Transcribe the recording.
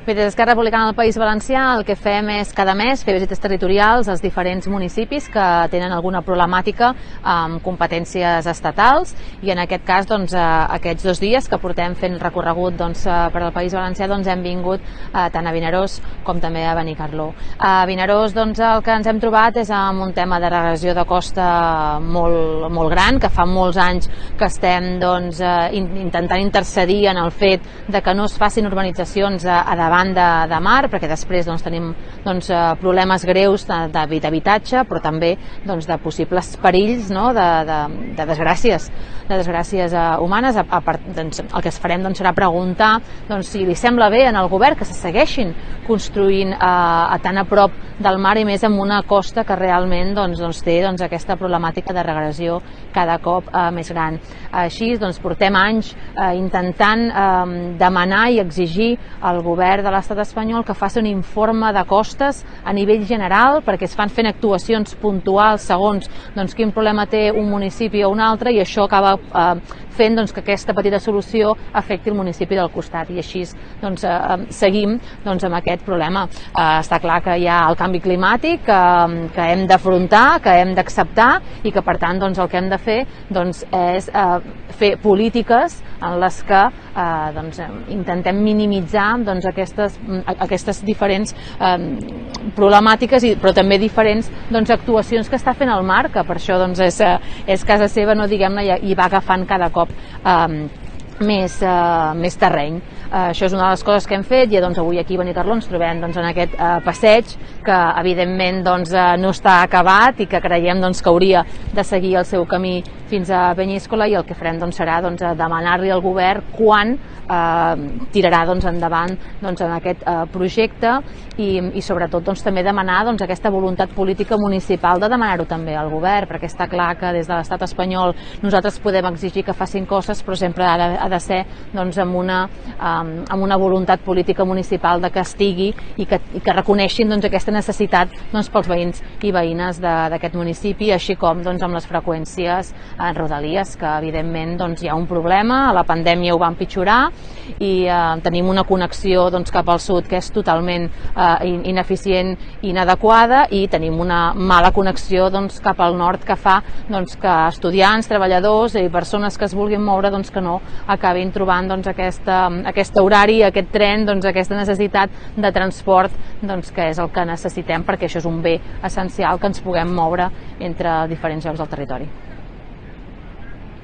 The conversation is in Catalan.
Bé, des d'Esquerra Republicana del País Valencià el que fem és cada mes fer visites territorials als diferents municipis que tenen alguna problemàtica amb competències estatals i en aquest cas aquests 2 dies que portem fent recorregut per al País Valencià hem vingut tant a Vinaròs com també a Benicarló. A Vinaròs el que ens hem trobat és amb un tema de regressió de costa molt gran, que fa molts anys que estem intentant intercedir en el fet de que no es facin urbanitzacions a davant de mar, perquè després tenim problemes greus d'habitatge, però també de possibles perills, de desgràcies humanes. El que farem serà preguntar si li sembla bé al govern que se segueixin construint tan a prop del mar i més amb una costa que realment té aquesta problemàtica de regressió cada cop més gran. Així portem anys intentant demanar i exigir al govern de l'estat espanyol que faci un informe de costes a nivell general, perquè es fan fent actuacions puntuals segons quin problema té un municipi o un altre, i això acaba fent que aquesta petita solució afecti el municipi del costat, i així seguim amb aquest problema. Està clar que hi ha el canvi climàtic que hem d'afrontar, que hem d'acceptar, i que per tant el que hem de fer és fer polítiques en les que intentem minimitzar aquestes diferents problemàtiques, però també diferents actuacions que està fent el mar, que per això és casa seva, i va agafant cada cop més terreny. Això és una de les coses que hem fet, i avui aquí a Benicarló ens trobem en aquest passeig que evidentment no està acabat i que creiem que hauria de seguir el seu camí fins a Penyíscola, i el que farem serà demanar-li al govern quan tirarà endavant en aquest projecte, i sobretot també demanar aquesta voluntat política municipal de demanar-ho també al govern, perquè està clar que des de l'estat espanyol nosaltres podem exigir que facin coses, però sempre ha de ser amb una voluntat política municipal de que estigui i que reconeixin aquesta necessitat pels veïns i veïnes d'aquest municipi, així com amb les freqüències en rodalies, que evidentment hi ha un problema. A la pandèmia ho va empitjorar i tenim una connexió cap al sud que és totalment ineficient i inadequada, i tenim una mala connexió cap al nord que fa que estudiants, treballadors i persones que es vulguin moure que no acabin trobant aquest horari, aquest tren, aquesta necessitat de transport que és el que necessitem, perquè això és un bé essencial, que ens puguem moure entre diferents llocs del territori.